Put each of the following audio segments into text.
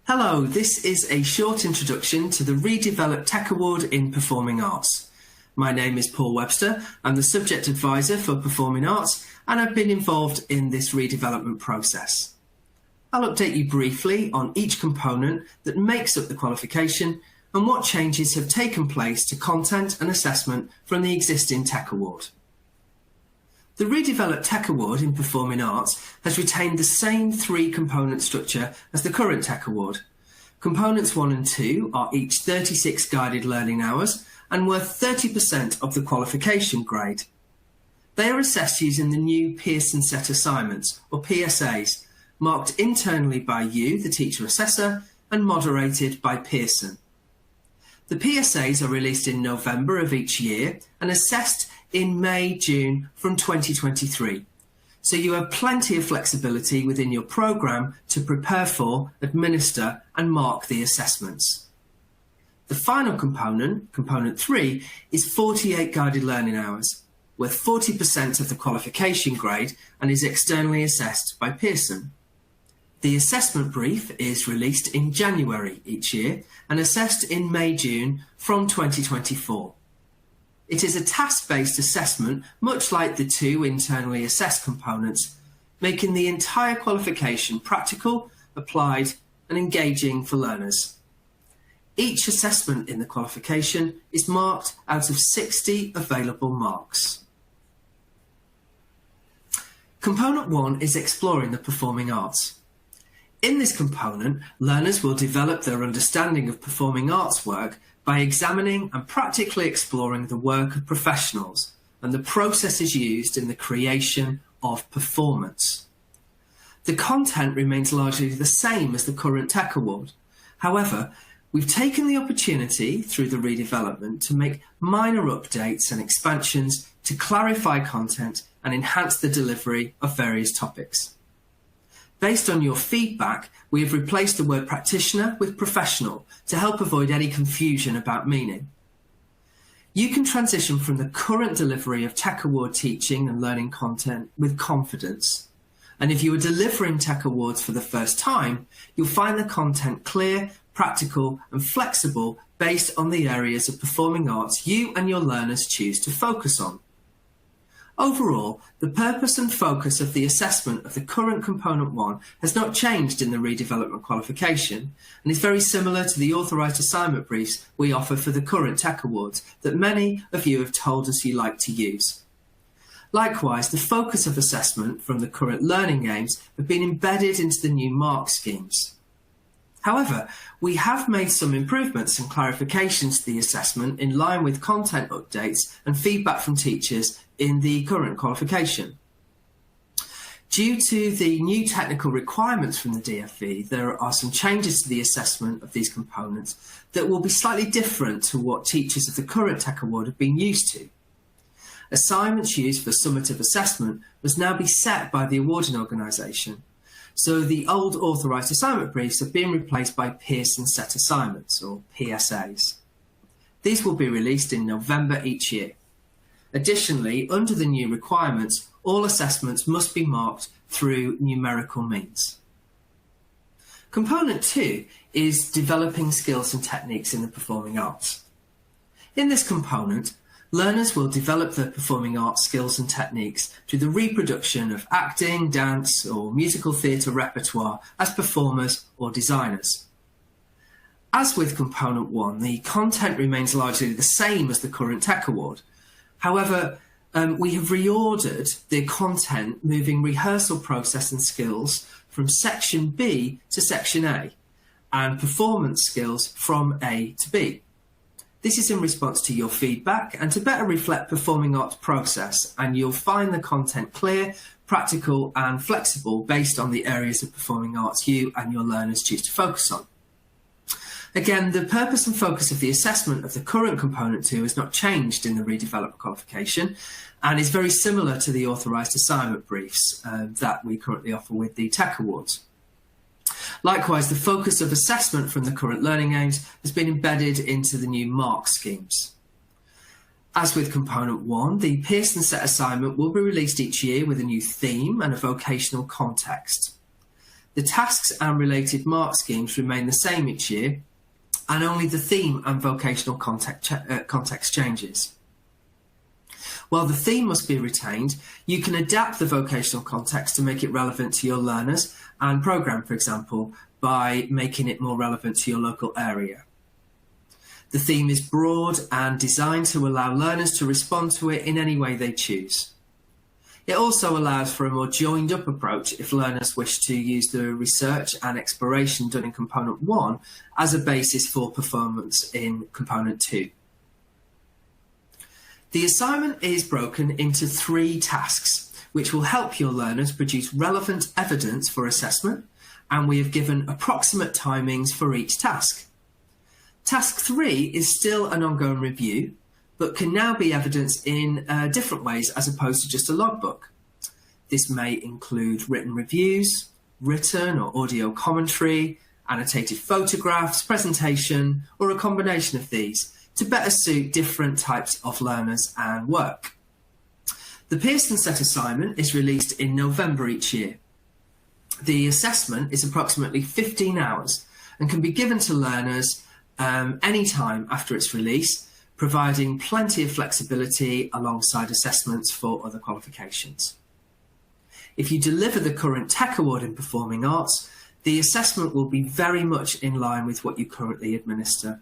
Hello, this is a short introduction to the Redeveloped Tech Award in Performing Arts. My name is Paul Webster. I'm the Subject Advisor for Performing Arts and I've been involved in this redevelopment process. I'll update you briefly on each component that makes up the qualification and what changes have taken place to content and assessment from the existing Tech Award. The Redeveloped Tech Award in Performing Arts has retained the same three-component structure as the current Tech Award. Components 1 and 2 are each 36 guided learning hours and worth 30% of the qualification grade. They are assessed using the new Pearson Set Assignments, or PSAs, marked internally by you, the teacher assessor, and moderated by Pearson. The PSAs are released in November of each year and assessed in May, June from 2023. So you have plenty of flexibility within your programme to prepare for, administer and mark the assessments. The final component, component 3, is 48 guided learning hours, worth 40% of the qualification grade and is externally assessed by Pearson. The assessment brief is released in January each year and assessed in May, June from 2024. It is a task-based assessment, much like the two internally assessed components, making the entire qualification practical, applied, and engaging for learners. Each assessment in the qualification is marked out of 60 available marks. Component 1 is exploring the performing arts. In this component, learners will develop their understanding of performing arts work by examining and practically exploring the work of professionals and the processes used in the creation of performance. The content remains largely the same as the current Tech Award. However, we've taken the opportunity through the redevelopment to make minor updates and expansions to clarify content and enhance the delivery of various topics. Based on your feedback, we have replaced the word practitioner with professional to help avoid any confusion about meaning. You can transition from the current delivery of Tech Award teaching and learning content with confidence. And if you are delivering Tech Awards for the first time, you'll find the content clear, practical and flexible based on the areas of performing arts you and your learners choose to focus on. Overall, the purpose and focus of the assessment of the current Component 1 has not changed in the redevelopment qualification and is very similar to the authorised assignment briefs we offer for the current Tech Awards that many of you have told us you like to use. Likewise, the focus of assessment from the current learning aims have been embedded into the new mark schemes. However, we have made some improvements and clarifications to the assessment in line with content updates and feedback from teachers in the current qualification. Due to the new technical requirements from the DFE, there are some changes to the assessment of these components that will be slightly different to what teachers of the current Tech Award have been used to. Assignments used for summative assessment must now be set by the awarding organisation. So the old authorised assignment briefs have been replaced by Pearson Set Assignments, or PSAs. These will be released in November each year. Additionally, under the new requirements, all assessments must be marked through numerical means. Component 2 is developing skills and techniques in the performing arts. In this component, learners will develop their performing arts skills and techniques through the reproduction of acting, dance or musical theatre repertoire as performers or designers. As with Component 1, the content remains largely the same as the current Tech Award. However, we have reordered the content, moving rehearsal process and skills from Section B to Section A and performance skills from A to B. This is in response to your feedback and to better reflect performing arts process, and you'll find the content clear, practical and flexible based on the areas of performing arts you and your learners choose to focus on. Again, the purpose and focus of the assessment of the current Component 2 has not changed in the redeveloped qualification and is very similar to the authorised assignment briefs that we currently offer with the Tech Awards. Likewise, the focus of assessment from the current learning aims has been embedded into the new mark schemes. As with Component 1, the Pearson Set Assignment will be released each year with a new theme and a vocational context. The tasks and related mark schemes remain the same each year, and only the theme and vocational context changes. While the theme must be retained, you can adapt the vocational context to make it relevant to your learners and programme, for example, by making it more relevant to your local area. The theme is broad and designed to allow learners to respond to it in any way they choose. It also allows for a more joined up approach if learners wish to use the research and exploration done in Component 1 as a basis for performance in Component 2. The assignment is broken into 3 tasks, which will help your learners produce relevant evidence for assessment, and we have given approximate timings for each task. Task 3 is still an ongoing review, but can now be evidenced in different ways as opposed to just a logbook. This may include written reviews, written or audio commentary, annotated photographs, presentation, or a combination of these to better suit different types of learners and work. The Pearson Set assignment is released in November each year. The assessment is approximately 15 hours and can be given to learners any time after its release, providing plenty of flexibility alongside assessments for other qualifications. If you deliver the current Tech Award in Performing Arts, the assessment will be very much in line with what you currently administer.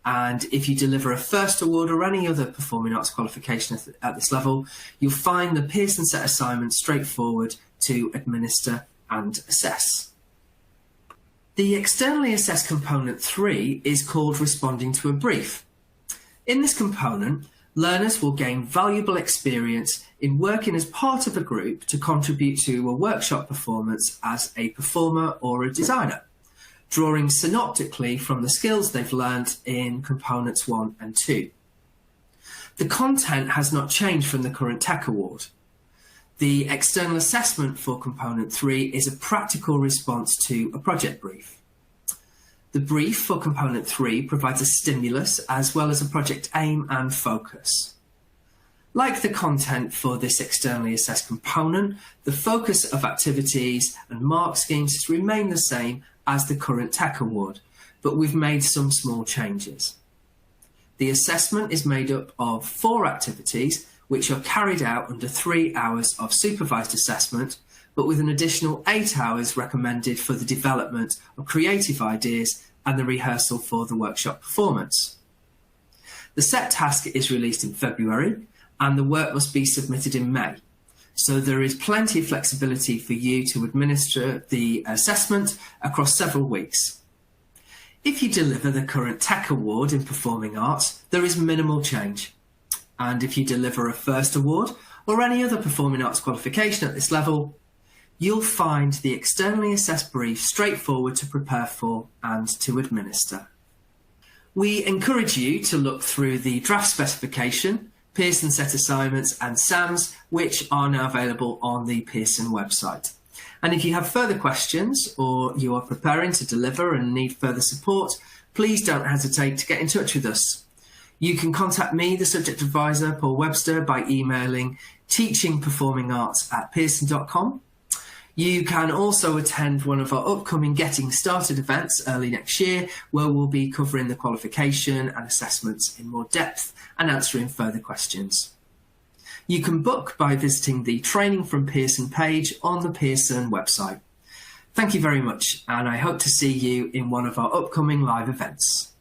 And if you deliver a First Award or any other Performing Arts qualification at this level, you'll find the Pearson Set assignment straightforward to administer and assess. The externally assessed Component 3 is called Responding to a Brief. In this component, learners will gain valuable experience in working as part of a group to contribute to a workshop performance as a performer or a designer, drawing synoptically from the skills they've learned in Components 1 and 2. The content has not changed from the current Tech Award. The external assessment for Component 3 is a practical response to a project brief. The brief for Component 3 provides a stimulus as well as a project aim and focus. Like the content for this externally assessed component, the focus of activities and mark schemes remain the same as the current Tech Award, but we've made some small changes. The assessment is made up of 4 activities which are carried out under 3 hours of supervised assessment, but with an additional 8 hours recommended for the development of creative ideas and the rehearsal for the workshop performance. The Sept task is released in February, and the work must be submitted in May. So there is plenty of flexibility for you to administer the assessment across several weeks. If you deliver the current Tech Award in Performing Arts, there is minimal change. And if you deliver a First Award or any other Performing Arts qualification at this level, you'll find the externally assessed brief straightforward to prepare for and to administer. We encourage you to look through the draft specification, Pearson Set assignments and SAMs, which are now available on the Pearson website. And if you have further questions or you are preparing to deliver and need further support, please don't hesitate to get in touch with us. You can contact me, the subject advisor, Paul Webster, by emailing teachingperformingarts@pearson.com. You can also attend one of our upcoming Getting Started events early next year, where we'll be covering the qualification and assessments in more depth and answering further questions. You can book by visiting the Training from Pearson page on the Pearson website. Thank you very much, and I hope to see you in one of our upcoming live events.